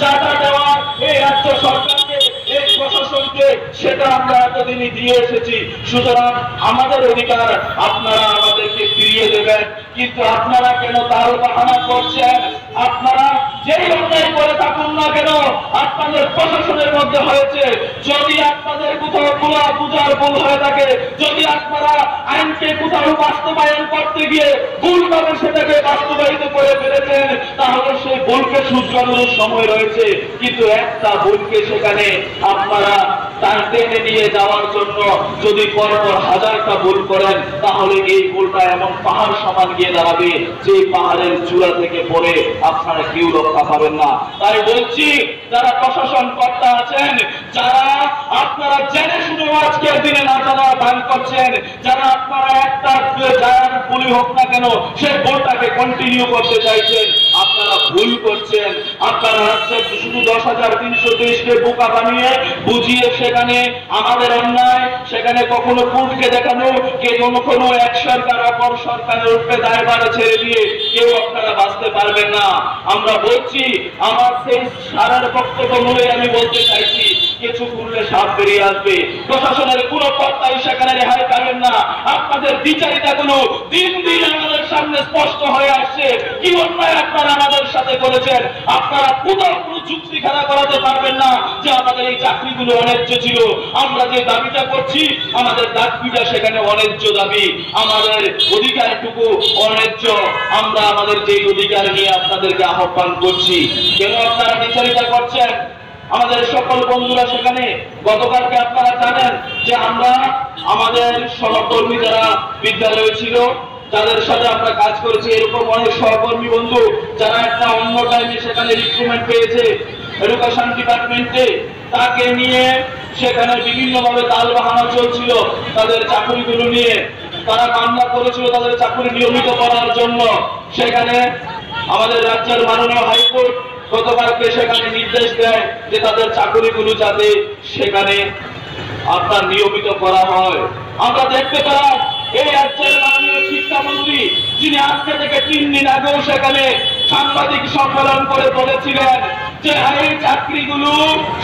চাঁদা দেওয়া এই রাজ্য সরকারকে, এই প্রশাসনকে, সেটা আমরা এতদিনই দিয়ে এসেছি। সুতরাং আমাদের অধিকার আপনারা আমাদেরকে ফিরিয়ে দেবেন। কিন্তু আপনারা কেন তাল বাহানা করছেন? আপনারা যেই অন্যায় করে থাকুন না কেন, আপনাদের প্রশাসনের মধ্যে হয়েছে, যদি আপনাদের কোথাও বুঝার ভুল হয়ে থাকে, যদি আপনারা আইনকে কোথাও বাস্তবায়ন করতে গিয়ে ভুলভাবে সেটাকে বাস্তবায়িত করে ফেলেছেন, তাহলে সেই ভুলকে শুধরানোর সময় রয়েছে। কিন্তু একটা ভুলকে সেখানে আপনারা টেনে নিয়ে যাওয়ার জন্য যদি পরপর হাজারটা ভুল করেন, তাহলে এই ভুলটা এমন পাহাড় সমান গিয়ে দাঁড়াবে যে পাহাড়ের চূড়া থেকে পড়ে আপনারা কেউ রক্ষা পাবেন না। তাই বলছি, যারা প্রশাসন কর্তা আছেন, যারা আপনারা জেনে শুনে আজকের দিনে না জানার ভান করছেন, যারা আপনারা একটা যার ভুলই হোক না কেন সেই ভুলটাকে কন্টিনিউ করতে চাইছেন, আপনারা ভুল করছেন। আপনারা শুধু 10,323 বোকা বানিয়ে বুঝিয়ে সেখানে আমাদের অন্যায়, সেখানে কখনো কোর্টকে দেখানো, কে কখনো এক সরকার অপর সরকারের উপরে দায়ভার ছেড়ে দিয়ে কেউ আপনারা বাঁচতে পারবেন না। আমরা বলছি, আমার সেই সারার বক্তব্য মূলে আমি বলতে চাইছি, কিছু করলে সাপ বেরিয়ে আসবে। প্রশাসনের কোন কর্তাই সেখানে রেহাই পাবেন না। আপনাদের বিচারিতা গুলো দিন দিন আমাদের সামনে স্পষ্ট হয়ে আসছে। কি অন্যায় আপনারা আমাদের সাথে করেছেন। আপনারা কোথাও কোনো যুক্তি খেলা করাতে পারবেন না যে আমাদের এই চাকরিগুলো অন্যায্য ছিল। আমরা যে দাবিটা করছি, আমাদের দাবিটা সেখানে অন্যায্য দাবি, আমাদের অধিকারটুকু অন্যায্য। আমরা আমাদের যে অধিকার নিয়ে আপনাদেরকে আহ্বান করছি, কেন আপনারা বিচারিতা করছেন? আমাদের সকল বন্ধুরা সেখানে গতকালকে আপনারা জানেন যে আমরা আমাদের সহকর্মী যারা বিদ্যালয়ে ছিল, যাদের সাথে আমরা কাজ করেছি, এরকম অনেক সহকর্মী বন্ধু যারা একটা অন্য টাইমে সেখানে রিক্রুটমেন্ট পেয়েছে এডুকেশন ডিপার্টমেন্টে, তাকে নিয়ে সেখানে বিভিন্নভাবে তাল বাহানা চলছিল তাদের চাকরিগুলো নিয়ে। তারা মামলা করেছিল তাদের চাকরি নিয়মিত করার জন্য। সেখানে আমাদের রাজ্যের মাননীয় হাইকোর্ট গতকালকে সেখানে নির্দেশ দেয় যে তাদের চাকরিগুলো যাতে সেখানে আপনার নিয়মিত করা হয়। আমরা দেখতে পেলাম এই রাজ্যের মাননীয় শিক্ষামন্ত্রী, যিনি আজকে থেকে 3 দিন আগেও সেখানে সাংবাদিক সম্মেলন করে বলেছিলেন যে এই চাকরিগুলো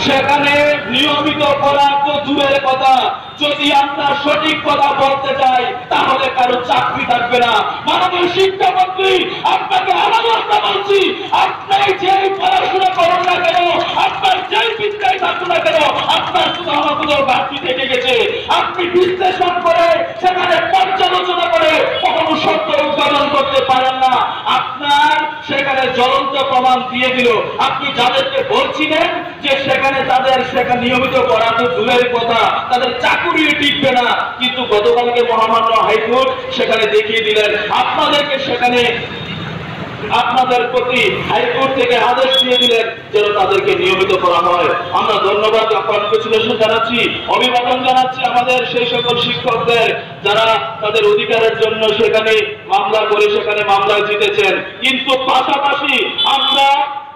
সেখানে নিয়মিত করা তো দূরের কথা, যদি আমরা সঠিক কথা বলতে চাই তাহলে কারো চাকরি থাকবে না। মাননীয় শিক্ষামন্ত্রী, আপনাকে আলাদা বলছি, আপনি যে পড়াশোনা করুন না কেন, আপনার যেই বিদ্যায় থাকুন না কেন, আপনার কোথাও না কোথাও ঘাটতি থেকে গেছে। আপনি বিশ্লেষণ করে সেখানে পর্যালোচনা করে কখনো সত্য উৎপাদন করতে পারেন না। আপনার সেখানে জ্বলন্ত প্রমাণ দিয়ে দিল। আপনি যাদেরকে বলছিলেন যে সেখানে তাদের সেখানে নিয়মিত করা তো দূরের কথা, তাদের চাকরি টিকবে না, কিন্তু গতকালকে মহামান্য হাইকোর্ট সেখানে দেখিয়ে দিলেন আপনাদেরকে সেখানে আপনাদের প্রতি হাইকোর্ট থেকে আদেশ দিয়ে দিলেন যেন তাদেরকে নিয়মিত করা হয়। আমরা ধন্যবাদ কনগ্রেচুলেশন জানাচ্ছি, অভিবাদন জানাচ্ছি আমাদের সেই সকল শিক্ষকদের যারা তাদের অধিকারের জন্য সেখানে মামলা করে সেখানে মামলা জিতেছেন। কিন্তু পাশাপাশি আমরা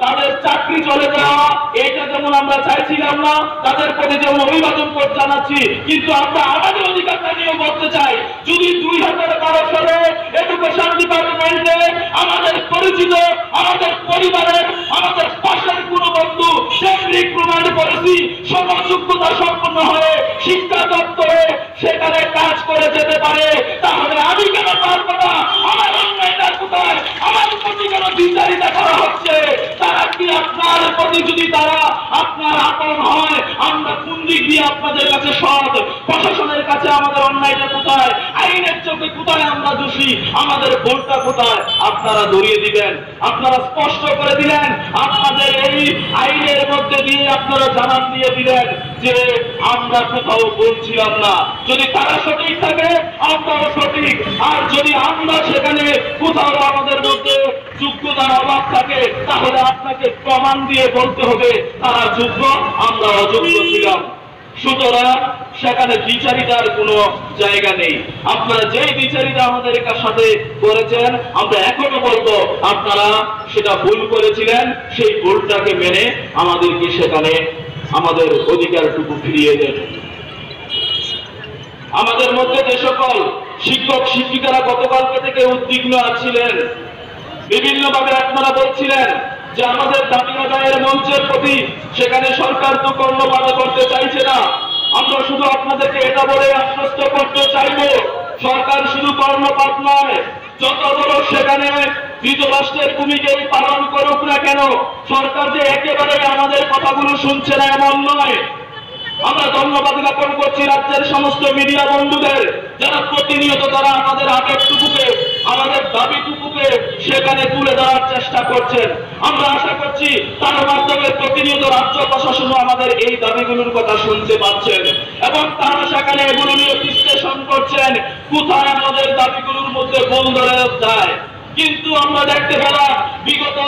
তাদের চাকরি চলে যাওয়া এটা যেমন আমরা চাইছিলাম না, তাদের প্রতি যেমন অভিবাদন জানাচ্ছি, কিন্তু আমরা আমাদের অধিকারটা নিয়ে বলতে চাই। যদি 2012 সালে এডুকেশন ডিপার্টমেন্টে আমাদের পরিচিত, আমাদের পরিবারের, আমাদের পাশের কোনো বন্ধু রিক্রুটমেন্ট করেছি সমযোগ্যতা সম্পন্ন হয়ে শিক্ষা দপ্তরে সেখানে কাজ করে যেতে পারে, তাহলে আমি কেন পারবো না? আমার অন্যায়টা কোথায়? আমার প্রতি কেন বিচারিতা করা হচ্ছে? তারা কি আপনার প্রতি যদি তারা আপনার আপন হয়, আমরা কোন দিক দিয়ে আপনাদের কাছে সৎ? প্রশাসনের কাছে আমাদের অন্যায়টা কোথায়? আইনের চোখে কোথায় আমরা দোষী? আমাদের ভুলটা কোথায়? আপনারা ধরিয়ে দিবেন। আপনারা স্পষ্ট করে দিলেন, আপনাদের এই আইনের মধ্যে দিয়ে আপনারা জানান দিয়ে দিলেন যে আমরা কোথাও বলছিলাম না। যদি তারা সঠিক থাকে আমরাও সঠিক, আর যদি আমরা সেখানে কোথাও আমাদের মধ্যে যোগ্যতার অভাব থাকে তাহলে আপনাকে প্রমাণ দিয়ে বলতে হবে তারা যোগ্য, আমরা অযোগ্য ছিলাম। সুতরাং সেখানে বিচারিতার কোনো জায়গা নেই। আপনারা যেই বিচারিতা আমাদের সাথে করেছেন, আমরা এখনো বলবো আপনারা সেটা ভুল করেছিলেন, সেই ভুলটাকে মেনে আমাদেরকে সেখানে আমাদের অধিকারটুকু ফিরিয়ে দেন। আমাদের মধ্যে যে সকল শিক্ষক শিক্ষিকারা গতকালকে থেকে উদ্বিগ্ন আছিলেন, বিভিন্নভাবে আপনারা বলছিলেন যে আমাদের দাবি আদায়ের মঞ্চের প্রতি, সেখানে সরকার তো কর্ণপাত করতে চাইছে না। আমরা শুধু আপনাদেরকে এটা বলে আশ্বস্ত করতে চাইবো, সরকার শুধু কর্ণপাত নয়, যত বড় সেখানে ধৃতরাষ্ট্রের ভূমিকাই পালন করুক না কেন, সরকার যে একেবারে আমাদের কথাগুলো শুনছে না এমন নয়। আমরা ধন্যবাদ জ্ঞাপন করছি রাজ্যের সমস্ত মিডিয়া বন্ধুদের, যারা প্রতিনিয়ত তারা আমাদের আবেগটুকুকে, আমাদের দাবিটুকুকে সেখানে তুলে ধরার চেষ্টা করছেন। আমরা আশা করছি তার মাধ্যমে প্রতিনিয়ত রাজ্য প্রশাসনও আমাদের এই দাবিগুলোর কথা শুনতে পাচ্ছেন এবং তারা সেখানে এগুলো নিয়ে বিশ্লেষণ করছেন কোথায় আমাদের দাবিগুলোর মধ্যে ভুল ধরে যায়। কিন্তু আমরা দেখতে পেলাম বিগত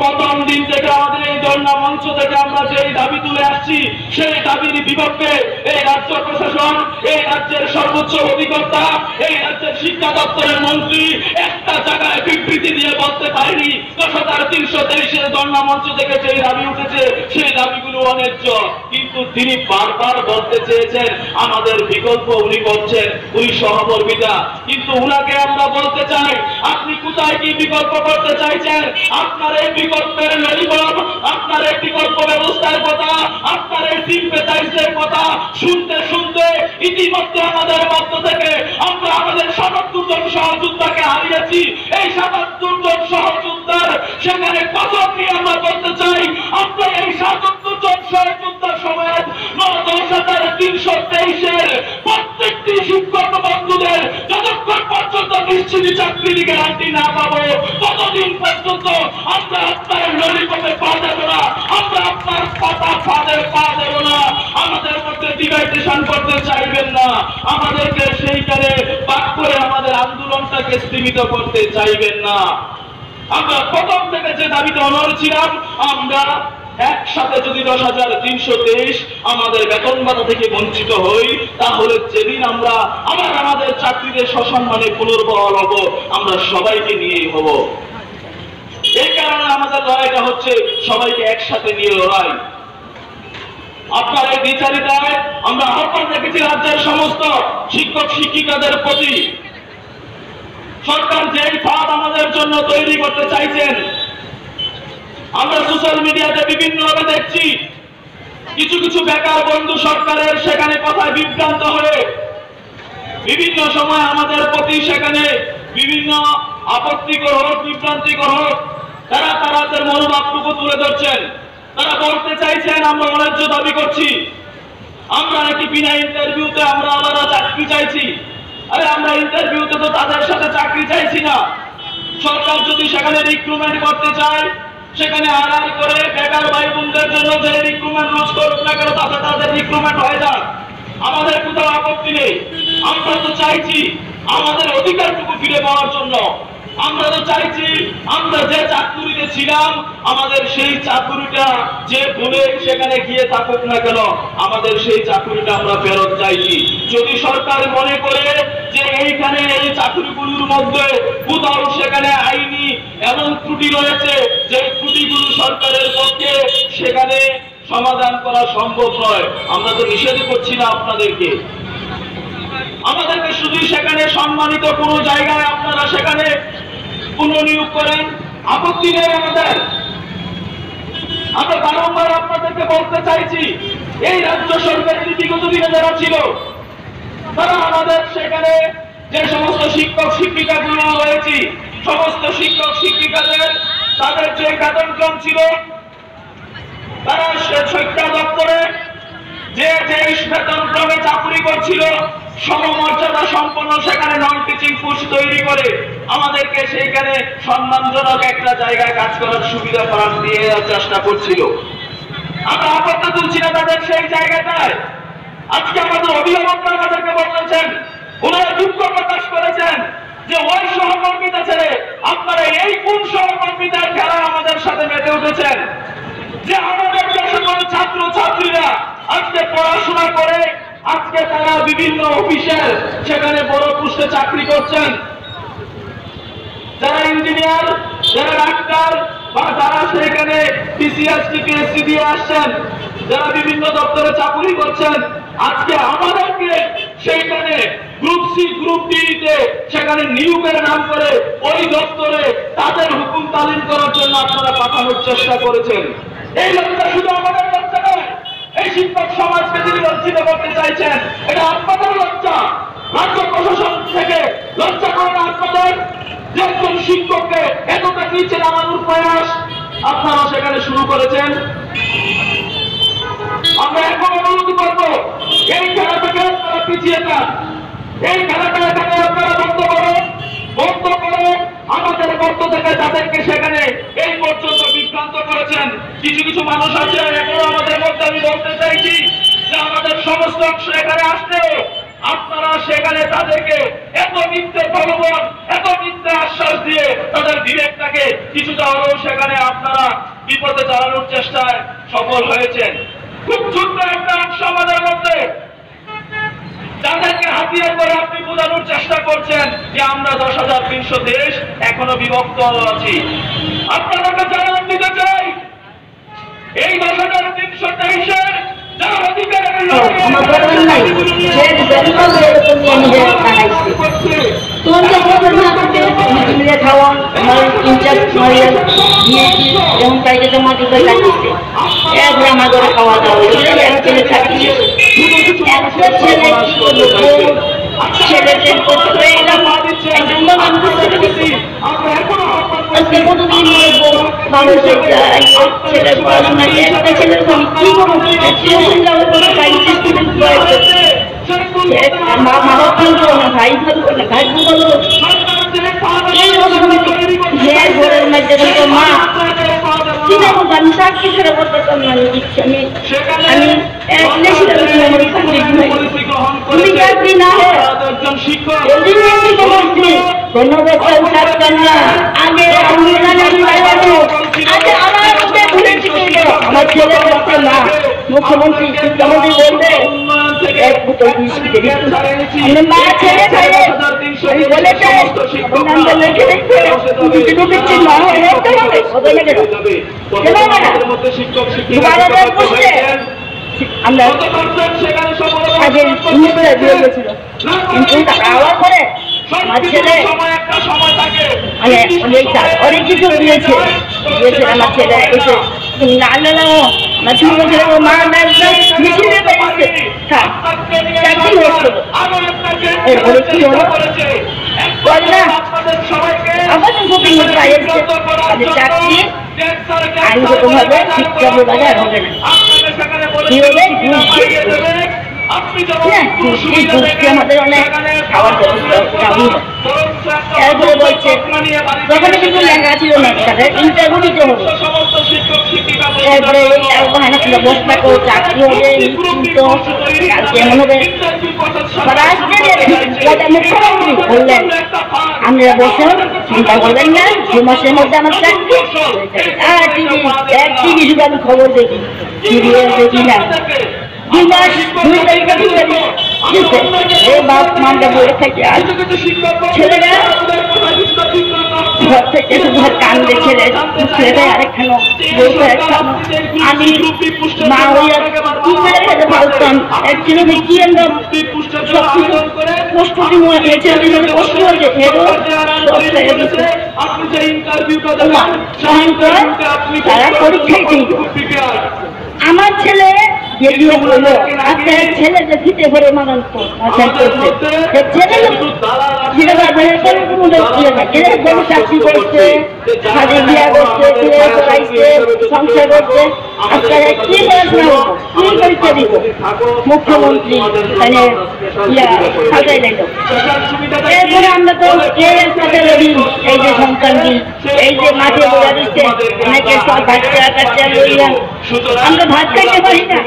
প্রথম দিন থেকে আমাদের এই ধর্ণা মঞ্চ থেকে আমরা যে দাবি তুলে আসছি, সেই দাবির বিপক্ষে এই রাজ্য প্রশাসন, এই রাজ্যের সর্বোচ্চ অধিকর্তা, এই রাজ্যের শিক্ষা দপ্তরের মন্ত্রী একটা জায়গায় বিবৃতি দিয়ে বলতে পারেনি 10,323 ধর্ণা মঞ্চ থেকে যে দাবি উঠেছে সেই দাবিগুলো অন্যায্য। কিন্তু তিনি বারবার বলতে চেয়েছেন আমাদের বিকল্প উনি করছেন, উনি সহকর্মীরা। কিন্তু উনাকে আমরা বলতে চাই, আপনি কোথায় কি বিকল্প করতে চাইছেন? আপনার এই বিকল্পের ললিপপ, আপনার এই বিকল্প ব্যবস্থার কথা, আপনার এই সিম্পেথাইজের কথা শুনতে শুনতে ইতিমধ্যে আমাদের মধ্য থেকে আমরা আমাদের ৭৭ জন সহযোদ্ধাকে হারিয়েছি। এই ৭৭ জন সহযোদ্ধার সেখানে কসম নিয়ে আমরা বলতে চাই, আমরা এই ৭৭ জন সহযোদ্ধার সমেত ৯,৩২৩ প্রত্যেকটি শিক্ষক বন্ধুদের যতক্ষণ পর্যন্ত নিশ্চিত চাকরির গ্যারান্টি না পাবো, ততদিন পর্যন্ত আমরা আপনার ললিপপে পা দেবো না, আমরা আপনার পাতা ফাঁদে পা দেবো না। আমাদের মধ্যে ডিভাইডেশন করতে চাইবেন না, আমাদেরকে সেইখানে বাক করে আমাদের আন্দোলনটাকে স্থগিত করতে চাইবেন না। আমরা প্রথম থেকে যে দাবিতে অনড় ছিলাম, আমরা একসাথে যদি 10,323 আমাদের বেতন ভাতা থেকে বঞ্চিত হই, তাহলে যেদিন আমরা আমাদের চাকরিতে সসম্মানে পুনর্বহাল হব, আমরা সবাইকে নিয়েই হব। এই কারণে আমাদের লড়াইটা হচ্ছে সবাইকে একসাথে নিয়ে লড়াই। আপনার এই বিচারিতায় আমরা আহ্বান রেখেছি রাজ্যের সমস্ত শিক্ষক শিক্ষিকাদের প্রতি, সরকার যেই ফাঁদ আমাদের জন্য তৈরি করতে চাইছেন, আমরা সোশ্যাল মিডিয়াতে বিভিন্নভাবে দেখছি কিছু কিছু বেকার বন্ধু সরকারের সেখানে কথায় বিভ্রান্ত হয়ে বিভিন্ন সময় আমাদের প্রতি সেখানে বিভিন্ন আপত্তিকর হোক, বিভ্রান্তিকর হোক, তারা তাদের মনোভাবটুকু তুলে ধরছেন। তারা বলতে চাইছেন আমরা অন্যায্য দাবি করছি, আমরা নাকি বিনা ইন্টারভিউতে আমরা আলাদা চাকরি চাইছি। আরে আমরা ইন্টারভিউতে তো তাদের সাথে চাকরি চাইছি না। সরকার যদি সেখানে রিক্রুটমেন্ট করতে চায়, সেখানে আড়াল করে বেকার ভাই বোনদের জন্য যে রিক্রুটমেন্ট লুজ করুক না কেন, তাতে তাদের রিক্রুটমেন্ট হয়ে যাক, আমাদের কোথাও আপত্তি নেই। আমরা তো চাইছি আমাদের অধিকারটুকু ফিরে পাওয়ার জন্য। আমরা তো চাইছি আমরা যে চাকুরিতে ছিলাম, আমাদের সেই চাকুরিটা যে বলে সেখানে গিয়ে থাকুক না কেন, আমাদের সেই চাকুরিটা আমরা ফেরত চাইছি। যদি সরকার মনে করে যে এইখানে এই চাকুরিগুলোর মধ্যে কোথাও সেখানে আইনি এমন ত্রুটি রয়েছে যে ত্রুটিগুলো সরকারের পক্ষে সেখানে সমাধান করা সম্ভব নয়, আমরা তো নিষেধ করছি না আপনাদেরকে। আমাদেরকে শুধু সেখানে সম্মানিত কোনো জায়গায় আপনারা সেখানে পুনর্নিয়োগ করেন, আপত্তি নেই আমাদের। আমরা বারংবার আপনাদেরকে বলতে চাইছি, এই রাজ্য সরকারের বিগত দিনে যারা ছিল, তারা আমাদের সেখানে যে সমস্ত শিক্ষক শিক্ষিকাগুলো রয়েছে, সমস্ত শিক্ষক শিক্ষিকাদের তাদের যে বেতনক্রম ছিল, তারা শিক্ষা দপ্তরে যে বেতনক্রমে চাকরি করছিল, সমমর্যাদা সম্পন্ন সেখানে নন টিচিং পোস্ট তৈরি করে আমাদেরকে সেইখানে সম্মানজনক একটা জায়গায় কাজ করার সুবিধা করার দিয়ে চেষ্টা করছিল। আমরা আপত্তি তুলছি না তাদের সেই জায়গাটায়। আজকে আমাদের অভিভাবকরা আমাদেরকে বলতেছেন, ওনারা দুঃখ প্রকাশ করেছেন যে ওই সহকর্মীতা ছেড়ে আপনারা এই কোন সহকর্মীতার খেলা আমাদের সাথে মেতে উঠেছেন, যে আমাদের সকল ছাত্র ছাত্রীরা আজকে পড়াশোনা করে আজকে তারা বিভিন্ন অফিসের সেখানে বড় পোস্টে চাকরি করছেন। যারা ইঞ্জিনিয়ার, যারা ডাক্তার বা যারা সেখানে পিসিএস টিপিএসসি দিয়ে আসছেন, যারা বিভিন্ন দপ্তরে চাকরি করছেন, আজকে আমাদেরকে সেইখানে গ্রুপ সি গ্রুপ ডিতে সেখানে নিয়োগের নাম করে ওই দপ্তরে তাদের হুকুম তালিম করার জন্য আপনারা পাঠানোর চেষ্টা করেছেন। এই লজ্জা শুধু আমাদের লজ্জা নয়, এই শিক্ষক সমাজকে যিনি লজ্জিত করতে চাইছেন, এটা আপনাদের লজ্জা। রাজ্য প্রশাসন থেকে লজ্জা করে না আপনাদের? যে একজন শিক্ষককে এতটা নিচে নামানোর প্রয়াস আপনারা সেখানে শুরু করেছেন। আমরা এখন অনুরোধ করবো, এই খেলা থেকে আপনারা পিছিয়ে যান, এই খেলাটা এখানে আপনারা বন্ধ করে আমাদের মধ্য থেকে যাদেরকে সেখানে এই পর্যন্ত বিভ্রান্ত করেছেন, কিছু কিছু মানুষ আছে এখনো আমাদের মধ্যে। আমি বলতে চাইছি যে আমাদের সমস্ত অংশ এখানে আসলেও আপনারা সেখানে তাদেরকে এত মিথ্যে প্রলোভন, এত মিথ্যে আশ্বাস দিয়ে তাদের বিবেকটাকে কিছুটা হলেও সেখানে আপনারা বিপদে চালানোর চেষ্টায় সফল হয়েছেন। খুব ছোট্ট একটা অংশ আমাদের মধ্যে তাদেরকে হাতিয়ার করে আপনি বোঝানোর চেষ্টা করছেন যে আমরা 10,300 দেশ এখনো বিভক্ত আছি। আপনাদেরকে জানান দিতে চাই, এই 10,300 দেশের যারা অধিকারের খাওয়া দাওয়া ছেলেদের মানুষের ছেলের পড়াশোনা একটা ছেলের কি করবো মা বাবা ভালো না, ভাই ভালো না, ভাই ভালো এই ঘরের মধ্যে মা কি যাবো আমি চাকরি ছেড়ে করতাম না, দিচ্ছি আমি তুমি চাকরি না ধন্যবাদ থাকতাম না। আগে আমি আগে আমার মধ্যে ভুলেছি আমার ছেলে করছে না, মুখ্যমন্ত্রী শিক্ষামন্ত্রী বলবে এক বোতল বিস্কুটের মা ছেলে খাইলে বলেছে লেখে দেখবে দিচ্ছি না আমরা আগে কিন্তু খাওয়ার পরে আমার ছেলে অনেক কিছু দিয়েছে আমার ছেলে এসে তুমি না আমার ছেলে মা মিছিলে পেয়েছে চাকরি হচ্ছে এরপরে কি হলো না আমাদের গোপীন তাদের চাকরি আইনগতভাবে শিক্ষা বিভাগে আর হবে না, কি হবে আমাদের অনেক খাওয়ার ব্যবস্থা। এরপরে বলছে তখন কিন্তু লেখা ছিল না তাদের ইন্টারভিউ দিতে হবে, এরপরে বসটা করে চাকরি হবে কেমন হবে মুখ্যমন্ত্রী বললেন আপনারা বসেন চিন্তা করবেন না, 2 মাসের মধ্যে আমার চাকরি। আর টিভি শুধু আমি খবর দেখি, সিরিয়াল দেখি না। 2 মাস 2 তারিখে এই বাপ মানটা বলে থাকে আর ছেলেরা ঘর থেকে শুধু কান্দে ছেলেটা আরেকখানো বলতে আমি মা হইয়া কি করে খেতে পারতাম এক ছেলে কি আমরা সবকিছু কষ্ট হয়েছে কষ্ট হয়েছে তারা পরীক্ষায় ছিল। আমার ছেলে যেগুলো বললো আপনার ছেলে যে ফিতে ভরে মারান চাকরি করছে, বিয়া করছে, সংসার করছে, আপনারা কি পড়াশোনা কি পরীক্ষা দিব? মুখ্যমন্ত্রী মানে সাজাই দিল। এরপরে আমরা তো এই যে সন্তান দিন এই যে মাঠে বোঝা দিচ্ছে অনেকে সব বাচ্চা কাচ্চা লইয়া আমরা ভাত খাইতে পারি না,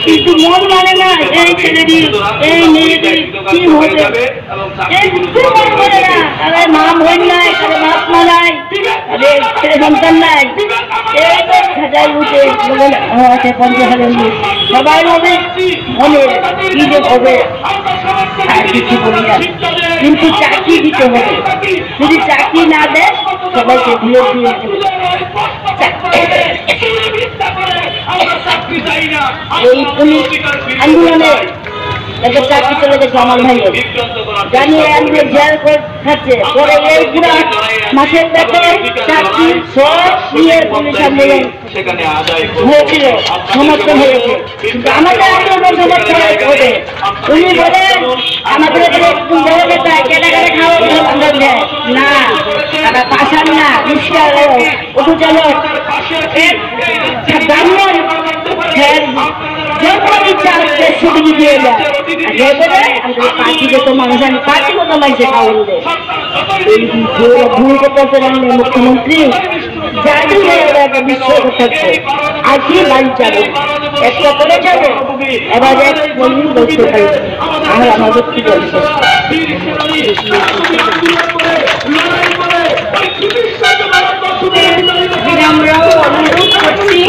কিন্তু মন মানে না এই ছেলেটি এই মেয়েটি কি হবে মন করে না, তাদের মা বোন নাই, তাদের বাপ মা নাই, তাদের ছেলে সন্তান নাই, এই তো সাজাই উঠে আছে 50,000 সবাই হবে মনে কি যে হবে আর কিছু বলি না, কিন্তু চাকরি দিতে হবে। যদি চাকরি না দেয় সবাইকে ভুলে দিয়ে এই পুলিশ আন্দোলনে চাকরি চলে গেছে আমার ভাই জানিয়ে আনবে জেল খাচ্ছে, পরে এই পুরা মাসের বেতন চাকরি সব নিয়ে পুলিশ আন্দোলন সেখানে আদায় হয়েছিল, সমর্থন হয়েছে। কিন্তু আমাদের আন্দোলন সমর্থন হবে। উনি বলেন আমাদের কেনাকাটা খাওয়া আমরা দেয় না, তারা পাশান না, রিক্সা অটো চালক ব্রাহ্মণ যখন ইচ্ছা হচ্ছে ছুটি দিয়ে যায়। পার্টিগত মানুষ, আমি পার্টিগত মানুষের খাওয়ান দেয় ভূমিকা করতে পারেন মুখ্যমন্ত্রী জাতীয় বিশ্বাস থাকছে। আর কি বাড়ি যাবো, একটা করে যাবো, এবার এক বলুন বলতে পারি আর আমাদের কি বলছে। আমরাও অনুরোধ করছি,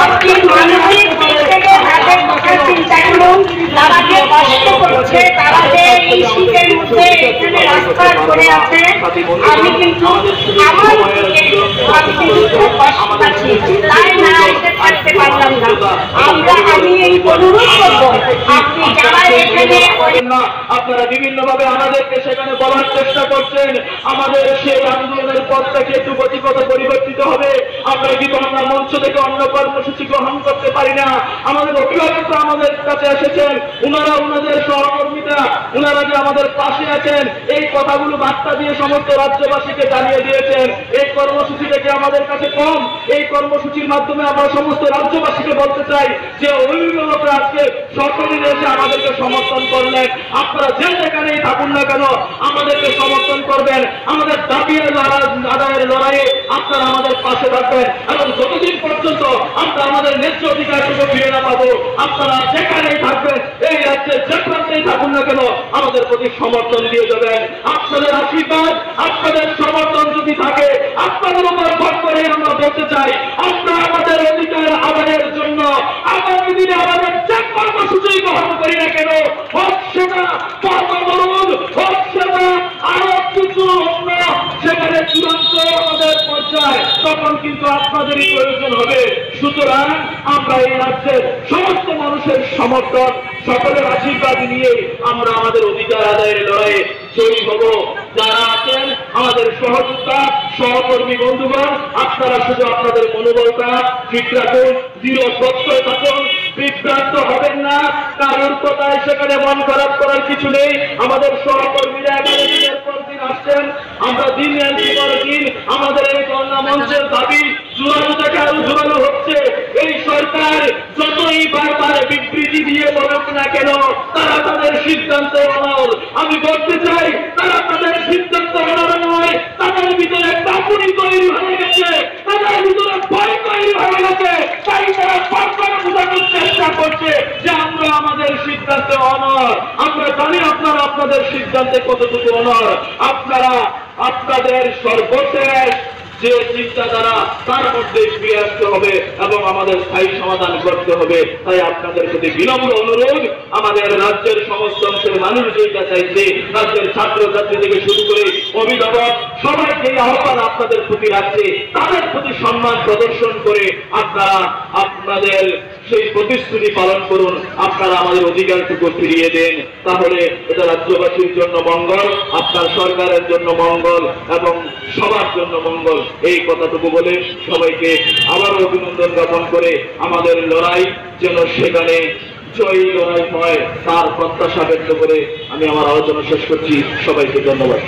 আপনি মানসিক দিক থেকে হাতের বসার চিন্তা করুন। তারা যে কষ্ট করছে, তারা যে এই শীতের মধ্যে এখানে রাস্তায় পড়ে আছে, আমি কিন্তু আমার খুব কষ্ট পাচ্ছি, তাই না এসে থাকতে পারলাম না। আমি এই অনুরোধ করবো, আপনি যারা এখানে আপনারা বিভিন্ন ভাবে আমাদেরকে সেখানে বলার চেষ্টা করছেন, আমাদের সেই আন্দোলনের পথটাকে একটু গতিপথ পরিবর্তিত হবে। আমরা কিন্তু আমরা মঞ্চ থেকে অন্য কর্মসূচি গ্রহণ করতে পারি না। আমাদের অভিভাবকরা আমাদের কাছে এসেছেন, উনারা উনাদের সহকর্মীরা উনারা যে আমাদের পাশে আছেন, এই কথাগুলো বার্তা দিয়ে সমস্ত রাজ্যবাসীকে জানিয়ে দিয়েছেন। এই কর্মসূচি থেকে আমাদের কাছে কম, এই কর্মসূচির মাধ্যমে আমরা সমস্ত রাজ্যবাসীকে বলতে চাই যে অভিভাবকরা আজকে সকলে এসে আমাদেরকে সমর্থন করলেন। আপনারা যে যেখানেই থাকুন না কেন আমাদেরকে সমর্থন করবেন, আমাদের দাবি আদায়ের লড়াইয়ে আপনারা আমাদের পাশে থাকবেন এবং যতদিন পর্যন্ত আমরা আমাদের ন্যায্য অধিকারটুকু ফিরে না পাবো, আপনারা যেখানেই থাকবেন, এই রাজ্যে যে প্রান্তেই থাকুন না কেন আমাদের প্রতি সমর্থন দিয়ে যাবেন। আপনাদের আশীর্বাদ, আপনাদের সমর্থন যদি থাকে, আপনাদের উপর ভর করে আমরা বলতে চাই, আমরা আমাদের অধিকার আদায়ের জন্য আগামী দিনে আমাদের যে কর্মসূচি গ্রহণ করি না কেন, হোক সেটা কর্মবরণ, হোক সেটা আরো কিছু অন্য সেখানে চূড়ান্ত আমাদের পর্যায়ে, তখন কিন্তু আপনাদেরই প্রয়োজন হবে। সুতরাং আমরা এই রাজ্যের সমস্ত মানুষের সমর্থন, সকলের আশীর্বাদ নিয়ে আমরা আমাদের অধিকার আদায়ের লড়াইয়ে জয়ী হব। যারা আছেন আমাদের সহযোদ্ধা সহকর্মী বন্ধুগণ, আপনারা শুধু আপনাদের মনোবলটা ঠিক রাখুন, দৃঢ় প্রত্যয় থাকুন, বিভ্রান্ত হবেন না। কারোর কথায় সেখানে মন খারাপ করার কিছু নেই। আমাদের সহকর্মীরা এখানে দিনের পর দিন আসছেন, আমরা দিন পর দিন আমাদের এই কন্যা মঞ্চের দাবি জোরালো থেকে আরো জোরালো হচ্ছে। এই সরকার যতই বারবার বিবৃতি দিয়ে বলুক না কেন, তারা তাদের সিদ্ধান্তে অনড়। আমি বলতে চাই, তারা তাদের সিদ্ধান্ত অনড় নয়, তাদের ভিতরে কাপুরি তৈরি হয়ে গেছে, তাদের ভিতরে ভয় তৈরি হয়ে গেছে। তাই তারা বারবার বোঝানোর চেষ্টা করছে যে আমরা আমাদের সিদ্ধান্তে অনড়। আমরা জানি আপনারা আপনাদের সিদ্ধান্তে কতটুকু অনড়। আপনারা আপনাদের সর্বশেষ যে চিন্তাধারা তার মধ্যে ফিরে আসতে হবে এবং আমাদের স্থায়ী সমাধান করতে হবে। তাই আপনাদের প্রতি বিনম্র অনুরোধ, আমাদের রাজ্যের সমস্ত অংশের মানুষ যেটা চাইছে, রাজ্যের ছাত্রছাত্রী থেকে শুরু করে অভিভাবক সবাইকে আহ্বান আপনাদের প্রতি রাখছে, তাদের প্রতি সম্মান প্রদর্শন করে আপনারা আপনাদের সেই প্রতিশ্রুতি পালন করুন, আপনারা আমাদের অধিকারটুকু ফিরিয়ে দেন। তাহলে এটা রাজ্যবাসীর জন্য মঙ্গল, আপনার সরকারের জন্য মঙ্গল এবং সবার জন্য মঙ্গল। এই কথাটুকু বলে সবাইকে আবারও অভিনন্দন জ্ঞাপন করে আমাদের লড়াই যেন সেখানে জয়ী লড়াই হয় তার প্রত্যাশা ব্যক্ত করে আমি আমার আলোচনা শেষ করছি। সবাইকে ধন্যবাদ।